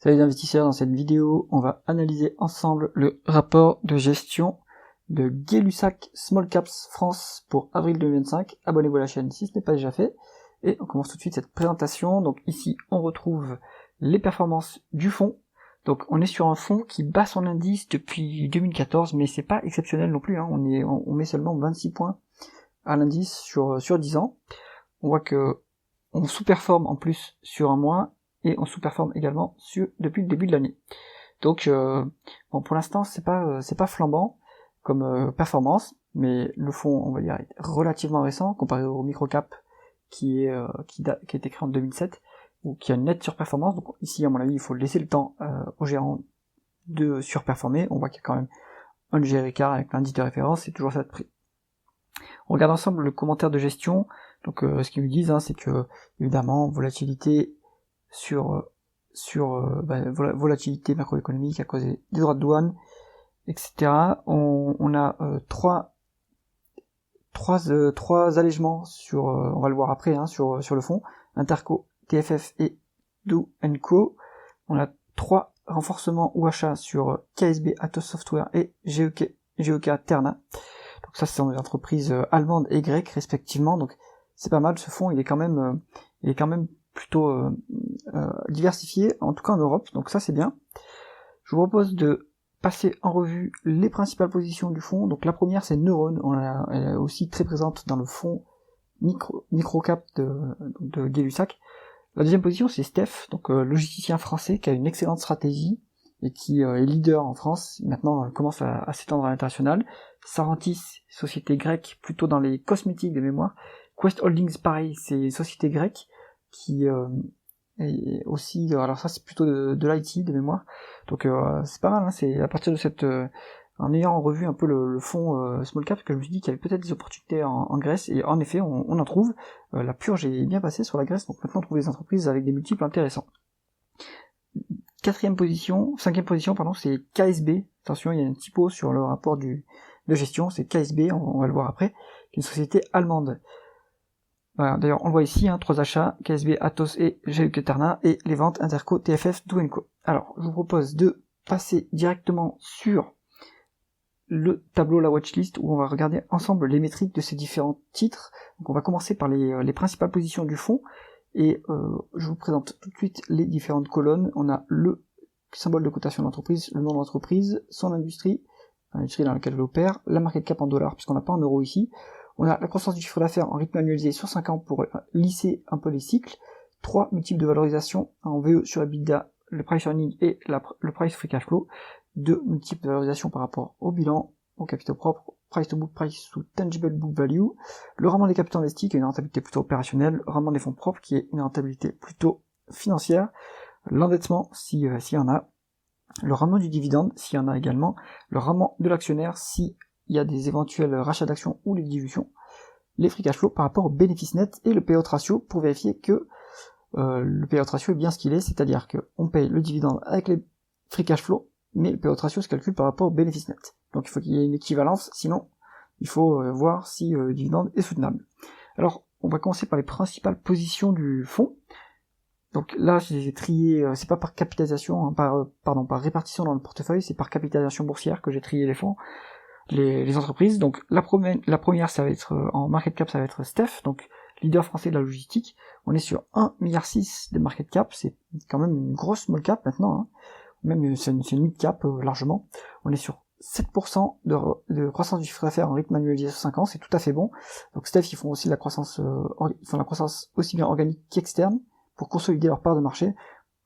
Salut les investisseurs, dans cette vidéo, on va analyser ensemble le rapport de gestion de Gay-Lussac Small Caps France pour avril 2025. Abonnez-vous à la chaîne si ce n'est pas déjà fait. Et on commence tout de suite cette présentation. Donc ici, on retrouve les performances du fonds. Donc on est sur un fonds qui bat son indice depuis 2014, mais c'est pas exceptionnel non plus, hein. On met seulement 26 points à l'indice sur 10 ans. On voit que on sous-performe en plus sur un mois, et on sous-performe également depuis le début de l'année. Donc bon, pour l'instant c'est pas flambant comme performance, mais le fonds, on va dire, est relativement récent comparé au microcap qui a été créé en 2007, ou qui a une nette surperformance. Donc ici, à mon avis, il faut laisser le temps aux gérants de surperformer. On voit qu'il y a quand même un léger écart avec l'indice de référence, c'est toujours ça de prix. On regarde ensemble le commentaire de gestion. Donc ce qu'ils nous disent, c'est que évidemment volatilité volatilité macroéconomique à cause des droits de douane, etc. On a trois allègements sur, on va le voir après, sur le fond, Interco, TFF et Do & Co. On a 3 renforcements ou achats sur KSB, Atos Software et GEK Terna. Donc ça, ce sont des entreprises allemandes et grecques respectivement. Donc c'est pas mal, ce fonds, il est quand même plutôt diversifié, en tout cas en Europe, donc ça c'est bien. Je vous propose de passer en revue les principales positions du fonds. Donc la première, c'est Neuron, elle est aussi très présente dans le fonds microcap de Gay-Lussac. La deuxième position, c'est Steph, donc logisticien français qui a une excellente stratégie et qui est leader en France, maintenant commence à s'étendre à l'international. Sarantis, société grecque, plutôt dans les cosmétiques de mémoire. Quest Holdings, pareil, c'est une société grecque qui est aussi, alors ça c'est plutôt de l'IT de mémoire, donc c'est pas mal, c'est à partir de cette, en ayant revu un peu le fonds small cap, que je me suis dit qu'il y avait peut-être des opportunités en Grèce, et en effet on en trouve. La purge est bien passée sur la Grèce, donc maintenant on trouve des entreprises avec des multiples intéressants. Cinquième position, c'est KSB. Attention, il y a un typo sur le rapport de gestion, c'est KSB, on va le voir après, qui est une société allemande. Voilà, d'ailleurs on le voit ici, 3 achats, KSB, Atos et GEK Terna, et les ventes Interco, TFF, Do & Co. Alors, je vous propose de passer directement sur le tableau, la watchlist, où on va regarder ensemble les métriques de ces différents titres. Donc on va commencer par les principales positions du fonds, et je vous présente tout de suite les différentes colonnes. On a le symbole de cotation de l'entreprise, le nom de l'entreprise, son industrie, l'industrie dans laquelle elle opère, la market cap en dollars, puisqu'on n'a pas en euros ici. On a la croissance du chiffre d'affaires en rythme annualisé sur 5 ans pour lisser un peu les cycles. 3 multiples de valorisation en VE sur EBITDA, le price earning et le price free cash flow. 2 multiples de valorisation par rapport au bilan, au capitaux propres, price to book, price to tangible book value. Le rendement des capitaux investis qui est une rentabilité plutôt opérationnelle. Le rendement des fonds propres qui est une rentabilité plutôt financière. L'endettement s'il y en a. Le rendement du dividende s'il y en a également. Le rendement de l'actionnaire si il y a des éventuels rachats d'actions ou les dilutions, les free cash flow par rapport au bénéfice net et le payout ratio pour vérifier que le payout ratio est bien ce qu'il est, c'est-à-dire qu'on paye le dividende avec les free cash flow, mais le payout ratio se calcule par rapport au bénéfice net. Donc il faut qu'il y ait une équivalence, sinon il faut voir si le dividende est soutenable. Alors on va commencer par les principales positions du fonds. Donc là j'ai trié, c'est pas par capitalisation, par répartition dans le portefeuille, c'est par capitalisation boursière que j'ai trié les fonds. Les entreprises. Donc la première, ça va être en market cap, ça va être Steph, donc leader français de la logistique. On est sur 1,6 milliard de market cap, c'est quand même une grosse small cap maintenant, même c'est une mid cap largement. On est sur 7% de croissance du chiffre d'affaires en rythme annualisé sur 5 ans, c'est tout à fait bon. Donc Steph, ils font aussi la croissance aussi bien organique qu'externe pour consolider leur part de marché.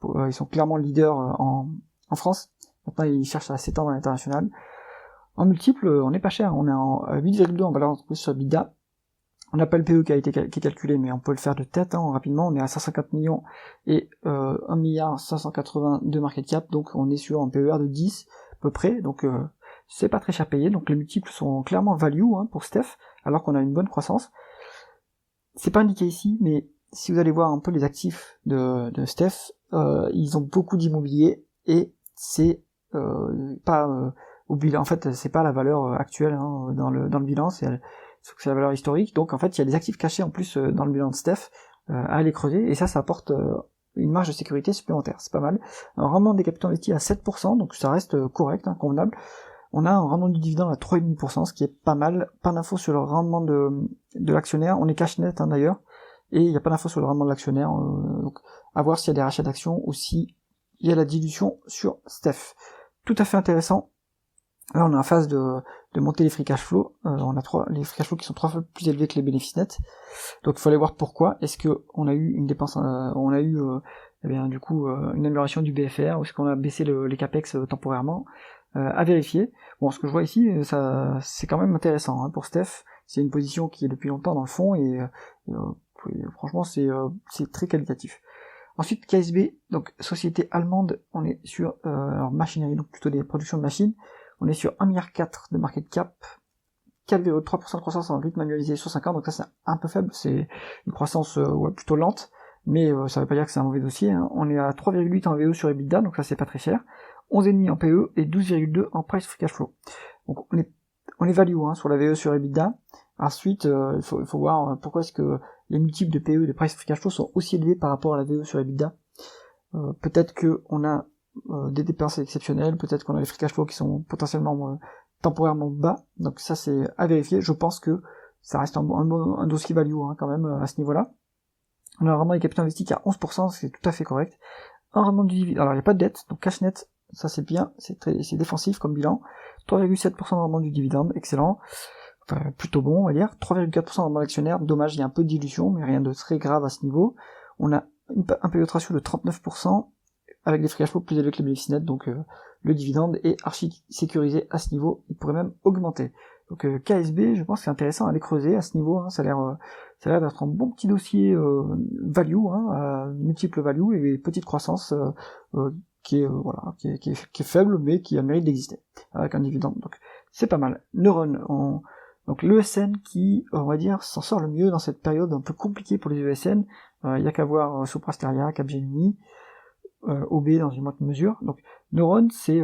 Ils sont clairement leaders en France. Maintenant, ils cherchent à s'étendre à l'international. En multiple, on n'est pas cher, on est en 8,2 en valeur d'entreprise sur EBITDA. On n'a pas le PE qui est calculé, mais on peut le faire de tête rapidement. On est à 150 millions et 1 milliard 580 de market cap, donc on est sur un PER de 10 à peu près, donc c'est pas très cher payé. Donc les multiples sont clairement value pour Steph, alors qu'on a une bonne croissance. C'est pas indiqué ici, mais si vous allez voir un peu les actifs de Steph, ils ont beaucoup d'immobilier et c'est pas au bilan, en fait, c'est pas la valeur actuelle dans le bilan, c'est la valeur historique. Donc en fait, il y a des actifs cachés en plus dans le bilan de Steph à aller creuser, et ça apporte une marge de sécurité supplémentaire, c'est pas mal. Un rendement des capitaux investis à 7%, donc ça reste correct, hein, convenable. On a un rendement du dividende à 3,5%, ce qui est pas mal. Pas d'infos sur le rendement de l'actionnaire, on est cash net hein, d'ailleurs, et il n'y a pas d'infos sur le rendement de l'actionnaire, donc à voir s'il y a des rachats d'actions ou s'il y a la dilution sur Steph. Tout à fait intéressant. Là, on est en phase de monter les free cash flow. On a les free cash flow qui sont 3 fois plus élevés que les bénéfices nets. Donc, il faut aller voir pourquoi. Est-ce que on a eu une dépense, on a eu, du coup, une amélioration du BFR, ou est-ce qu'on a baissé les capex temporairement, à vérifier. Bon, ce que je vois ici, ça, c'est quand même intéressant hein, pour Steph. C'est une position qui est depuis longtemps dans le fond et franchement, c'est très qualitatif. Ensuite, KSB, donc société allemande, on est sur alors machinerie, donc plutôt des productions de machines. On est sur 1,4 milliard de market cap, 4,3% de croissance en rythme annualisé sur 5 ans, donc ça c'est un peu faible, c'est une croissance plutôt lente, mais ça veut pas dire que c'est un mauvais dossier. Hein. On est à 3,8 en VE sur EBITDA, donc ça c'est pas très cher, 11,5 en PE et 12,2 en price free cash flow. Donc on est value hein, sur la VE sur EBITDA. Ensuite, il faut voir pourquoi est-ce que les multiples de PE et de price free cash flow sont aussi élevés par rapport à la VE sur EBITDA. Peut-être que on a des dépenses exceptionnelles, peut-être qu'on a les free cash flow qui sont potentiellement temporairement bas, donc ça c'est à vérifier. Je pense que ça reste un dossier value hein, quand même à ce niveau-là. On a un rendement des capitaux investis qui est à 11%, c'est tout à fait correct. Un rendement du dividende, alors il n'y a pas de dette, donc cash net, ça c'est bien, c'est défensif comme bilan. 3,7% de rendement du dividende, excellent. Enfin, plutôt bon, on va dire. 3,4% de rendement d'actionnaire, dommage, il y a un peu de dilution, mais rien de très grave à ce niveau. On a un payout ratio de 39%, avec des free cash flow plus élevés que les bénéfices nets, donc le dividende est archi sécurisé à ce niveau, il pourrait même augmenter. Donc KSB, je pense que c'est intéressant à aller creuser à ce niveau, hein, ça a l'air d'être un bon petit dossier value, hein, multiple value et petite croissance qui est faible mais qui a le mérite d'exister avec un dividende. Donc c'est pas mal. Neuron, donc l'ESN qui, on va dire, s'en sort le mieux dans cette période un peu compliquée pour les ESN. Il y a qu'à voir Sopra Steria, Capgemini, OB dans une moindre mesure. Donc Neuron, c'est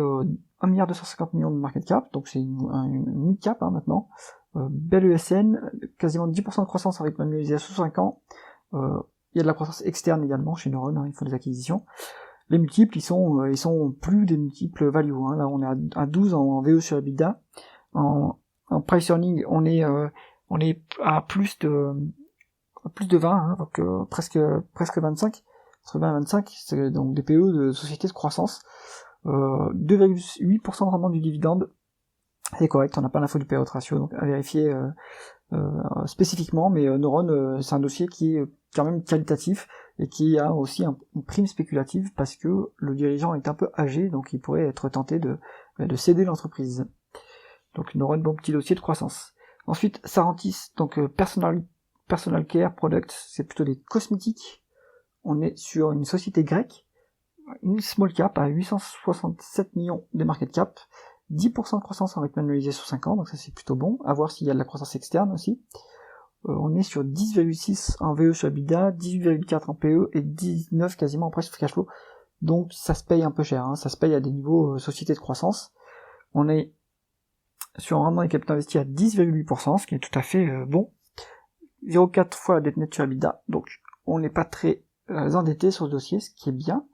1,250 milliard de market cap, donc c'est une mid-cap hein, maintenant. Belle ESN, quasiment 10% de croissance en rythme annualisé à 5 ans. Il y a de la croissance externe également chez Neuron, hein, ils font des acquisitions. Les multiples, ils sont plus des multiples value. Hein. Là, on est à 12 en VE sur EBITDA. En price earning, on est à plus de 20, hein, donc presque 25. Entre 20 et 25, c'est donc des PE de sociétés de croissance. 2,8% de rendement du dividende, c'est correct, on n'a pas l'info du payout ratio, donc à vérifier spécifiquement, mais Neuron, c'est un dossier qui est quand même qualitatif, et qui a aussi une prime spéculative, parce que le dirigeant est un peu âgé, donc il pourrait être tenté de céder l'entreprise. Donc Neuron, bon petit dossier de croissance. Ensuite, Sarantis, donc personal care product, c'est plutôt des cosmétiques. On est sur une société grecque, une small cap à 867 millions de market cap, 10% de croissance en rythme annualisé sur 5 ans, donc ça c'est plutôt bon, à voir s'il y a de la croissance externe aussi. On est sur 10,6 en VE sur EBITDA, 18,4 en PE et 19 quasiment en price free cash flow, donc ça se paye un peu cher, hein, ça se paye à des niveaux société de croissance. On est sur un rendement des capitaux investis à 10,8%, ce qui est tout à fait bon. 0,4 fois la dette nette sur EBITDA, donc on n'est pas très endetté sur ce dossier, ce qui est bien.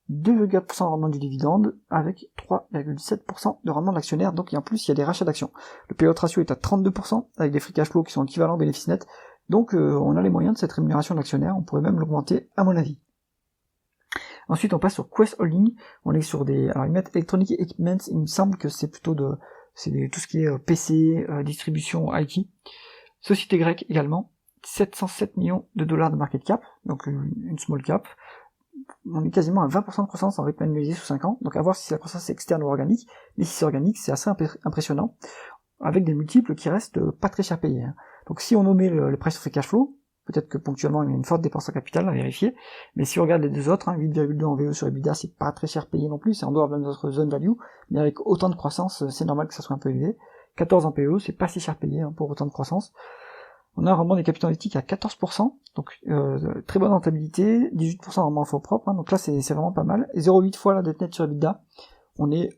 2,4% de rendement du dividende avec 3,7% de rendement de l'actionnaire, donc en plus il y a des rachats d'actions. Le payout ratio est à 32% avec des free cash flow qui sont équivalents aux bénéfices nets, donc on a les moyens de cette rémunération de l'actionnaire, on pourrait même l'augmenter à mon avis. Ensuite on passe sur Quest Holding, on est sur des... Alors ils mettent Electronic Equipment, il me semble que c'est plutôt tout ce qui est PC, distribution, IT. Société grecque également, 707 millions de dollars de market cap, donc une small cap. On est quasiment à 20% de croissance en rythme annualisé sous 5 ans, donc à voir si la croissance est externe ou organique, mais si c'est organique, c'est assez impressionnant, avec des multiples qui restent pas très cher payés. Hein. Donc si on nommait le price free cash flow, peut-être que ponctuellement il y a une forte dépense en capital à vérifier, mais si on regarde les deux autres, hein, 8,2 en VE sur EBITDA, c'est pas très cher payé non plus, c'est en dehors de notre zone value, mais avec autant de croissance, c'est normal que ça soit un peu élevé. 14 en PE, c'est pas si cher payé hein, pour autant de croissance. On a un rendement des capitaux investis à 14%, donc très bonne rentabilité, 18% de rendement en fonds propres, hein, donc là c'est vraiment pas mal. Et 0,8 fois la dette nette sur EBITDA, on est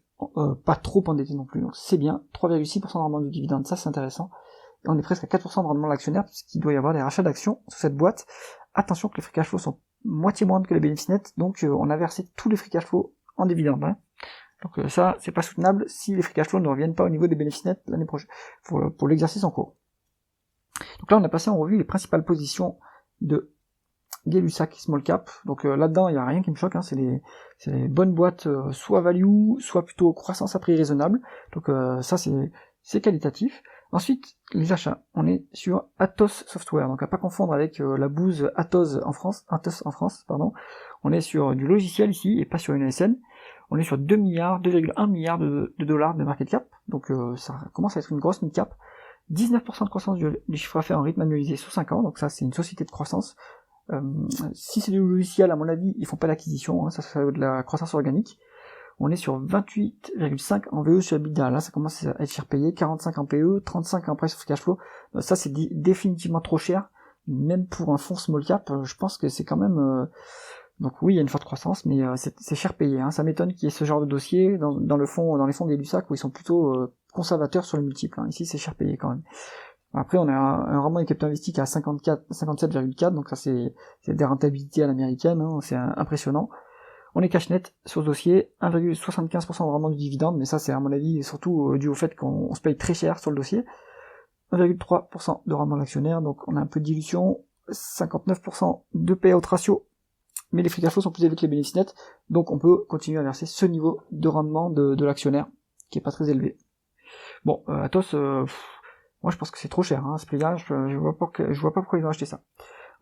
pas trop endetté non plus, donc c'est bien. 3,6% de rendement du dividende, ça c'est intéressant. On est presque à 4% de rendement de l'actionnaire, puisqu'il doit y avoir des rachats d'actions sur cette boîte. Attention que les free cash flow sont moitié moins que les bénéfices nets, donc on a versé tous les free cash flow en dividendes. Hein. Donc ça, c'est pas soutenable si les free cash flow ne reviennent pas au niveau des bénéfices nets l'année prochaine, pour l'exercice en cours. Donc là, on a passé en revue les principales positions de Gay-Lussac Small Cap. Donc là-dedans, il n'y a rien qui me choque, hein. C'est les bonnes boîtes, soit value, soit plutôt croissance à prix raisonnable. Donc ça, c'est qualitatif. Ensuite, les achats. On est sur Atos Software, donc à pas confondre avec la bouse Atos en France, pardon. On est sur du logiciel ici, et pas sur une ASN. On est sur 2,1 milliards de dollars de market cap, donc ça commence à être une grosse mid cap. 19% de croissance du chiffre d'affaires en rythme annualisé sur 5 ans, donc ça c'est une société de croissance. Si c'est du logiciel, à mon avis, ils font pas d'acquisition, hein, ça c'est de la croissance organique. On est sur 28,5 en VE sur EBITDA, là ça commence à être cher payé, 45 en PE, 35 en price of cash flow, ça c'est définitivement trop cher, même pour un fonds small cap, je pense que c'est quand même... Donc oui, il y a une forte croissance, mais c'est cher payé, hein. Ça m'étonne qu'il y ait ce genre de dossier dans les fonds Gay-Lussac où ils sont plutôt conservateurs sur le multiple, hein. Ici c'est cher payé quand même. Après on a un rendement des capitaux investis qui est à 57,4, donc ça c'est des rentabilités à l'américaine, hein. C'est impressionnant. On est cash net sur ce dossier, 1,75% de rendement du dividende, mais ça c'est à mon avis surtout dû au fait qu'on se paye très cher sur le dossier. 1,3% de rendement de l'actionnaire, donc on a un peu de dilution, 59% de payout ratio, mais les free cash flow sont plus élevés que les bénéfices nets, donc on peut continuer à verser ce niveau de rendement de l'actionnaire, qui est pas très élevé. Bon, Atos, moi je pense que c'est trop cher, hein, ce prix-là, je vois pas pourquoi ils ont acheté ça.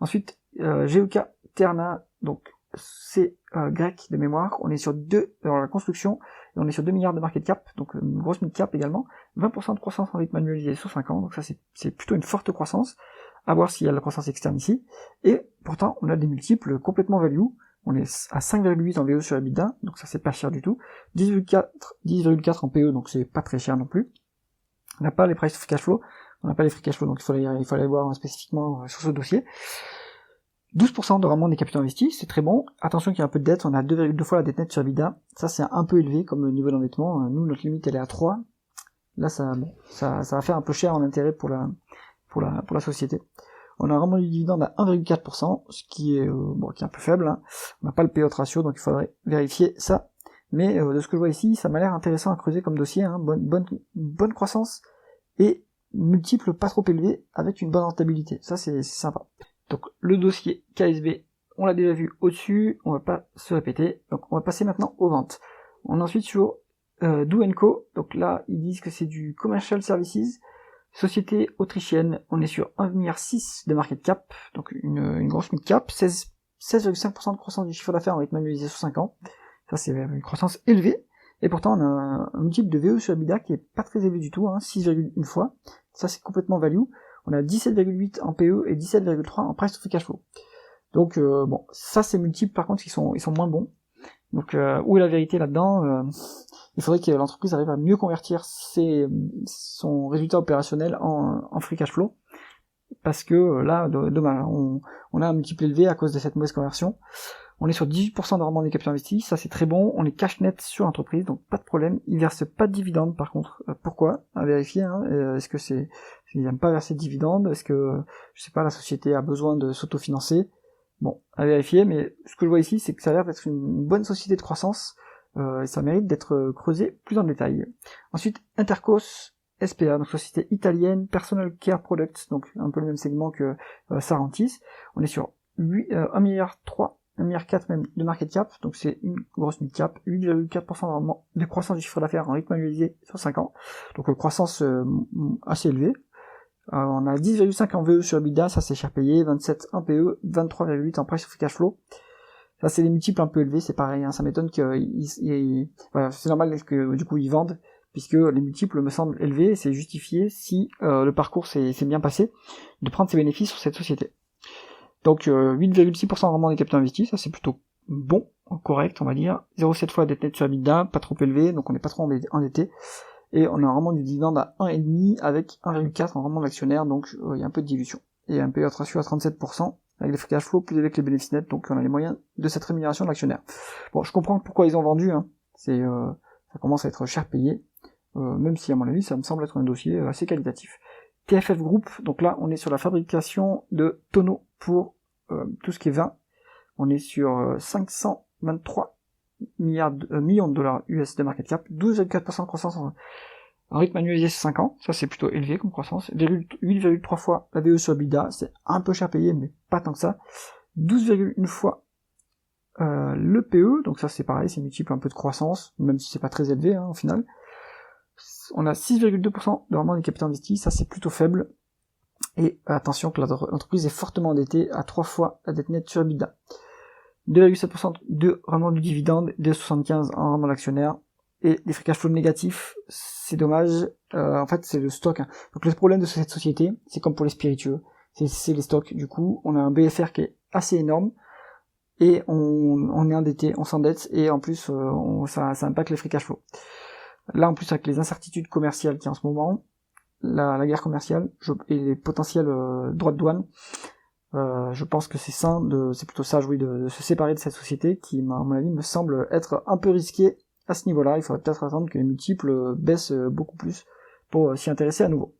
Ensuite, GEK Terna, donc c'est grec de mémoire, on est sur dans la construction, et on est sur 2 milliards de market cap, donc une grosse mid cap également, 20% de croissance en rythme annualisé sur 5 ans, donc ça c'est plutôt une forte croissance, à voir s'il y a de la croissance externe ici, et pourtant on a des multiples complètement value, on est à 5,8 en VE sur EBITDA, donc ça c'est pas cher du tout, 10,4 en PE, donc c'est pas très cher non plus, on n'a pas les price of cash flow, donc il faut aller voir spécifiquement sur ce dossier. 12% de rendement des capitaux investis, c'est très bon. Attention qu'il y a un peu de dette, on a 2,2 fois la dette nette sur EBITDA. Ça c'est un peu élevé comme niveau d'endettement. Nous, notre limite elle est à 3. Là ça va faire un peu cher en intérêt pour la société. On a un rendement du dividende à 1,4%, ce qui est qui est un peu faible, hein. On n'a pas le payout ratio, donc il faudrait vérifier ça. Mais de ce que je vois ici, ça m'a l'air intéressant à creuser comme dossier, hein. Bonne croissance et multiples pas trop élevés avec une bonne rentabilité. Ça c'est sympa. Donc le dossier KSB, on l'a déjà vu au-dessus, on va pas se répéter, donc on va passer maintenant aux ventes. On est ensuite sur Do & Co, donc là ils disent que c'est du Commercial Services, société autrichienne, on est sur 1,6 milliard de market cap, donc une grosse mid cap, 16,5% de croissance du chiffre d'affaires en rythme annualisé sur 5 ans, ça c'est une croissance élevée, et pourtant on a un multiple de VE sur EBITDA qui est pas très élevé du tout, hein, 6,1 fois, ça c'est complètement value. On a 17,8 en PE et 17,3 en price to free cash flow. Donc ça c'est multiple par contre ils sont moins bons. Donc où est la vérité là-dedans? Il faudrait que l'entreprise arrive à mieux convertir son résultat opérationnel en free cash flow. Parce que là, dommage, on a un multiple élevé à cause de cette mauvaise conversion. On est sur 18% de rendement des capitaux investis, ça c'est très bon, on est cash net sur l'entreprise, donc pas de problème. Ils versent pas de dividendes par contre. Pourquoi? À vérifier, hein. Est-ce que ils n'aiment pas verser de dividendes? Est-ce que, je sais pas, la société a besoin de s'autofinancer? Bon, à vérifier, mais ce que je vois ici, c'est que ça a l'air d'être une bonne société de croissance, et ça mérite d'être creusé plus en détail. Ensuite, Intercos SPA, donc société italienne, Personal Care Products, donc un peu le même segment que Sarantis. On est sur 1,3 milliard, 1,4 milliard même de market cap, donc c'est une grosse mid cap, 8,4% de croissance du chiffre d'affaires en rythme annualisé sur 5 ans, donc croissance assez élevée. On a 10,5 en VE sur EBITDA, ça c'est cher payé, 27 en PE, 23,8 en price of cash flow. Ça c'est des multiples un peu élevés, c'est pareil, hein, ça m'étonne voilà, c'est normal que du coup ils vendent, puisque les multiples me semblent élevés, c'est justifié si le parcours s'est bien passé, de prendre ses bénéfices sur cette société. Donc 8,6% de rendement des capitaux investis, ça c'est plutôt bon, correct on va dire, 0,7 fois dette nette sur EBITDA, pas trop élevé, donc on n'est pas trop endetté, et on a un rendement du dividende à 1,5 avec 1,4 en rendement d'actionnaire, donc il y a un peu de dilution. Et un payout ratio à 37%, avec des free cash flow plus élevés que les bénéfices nets, donc on a les moyens de cette rémunération de l'actionnaire. Bon, je comprends pourquoi ils ont vendu, hein. Ça commence à être cher payé, même si à mon avis ça me semble être un dossier assez qualitatif. TFF Group, donc là on est sur la fabrication de tonneaux pour tout ce qui est vin. on est sur 523 millions de dollars US de market cap, 12,4% de croissance en rythme annualisé sur 5 ans, ça c'est plutôt élevé comme croissance, 8,3 fois la VE sur EBITDA, c'est un peu cher payé, mais pas tant que ça, 12,1 fois le PE, donc ça c'est pareil, c'est multiple un peu de croissance, même si c'est pas très élevé au final. On a 6,2% de rendement des capitaux investis, ça c'est plutôt faible, et attention que l'entreprise est fortement endettée à 3 fois la dette nette sur EBITDA. 2,7% de rendement du dividende, 2,75 en rendement d'actionnaire, et des free cash flow négatifs, c'est dommage, en fait c'est le stock. Donc le problème de cette société, c'est comme pour les spiritueux, c'est les stocks, du coup on a un BFR qui est assez énorme, et on est endetté, on s'endette, et en plus ça impacte les free cash flow. Là en plus avec les incertitudes commerciales qu'il y a en ce moment, la guerre commerciale et les potentiels droits de douane, je pense que c'est plutôt sage de se séparer de cette société qui, à mon avis, me semble être un peu risquée à ce niveau-là. Il faudrait peut-être attendre que les multiples baissent beaucoup plus pour s'y intéresser à nouveau.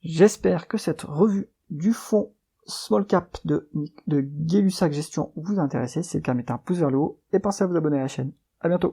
J'espère que cette revue du fonds Small Cap de Gay-Lussac Gestion vous a intéressé. Si c'est le cas, mettez un pouce vers le haut et pensez à vous abonner à la chaîne. À bientôt.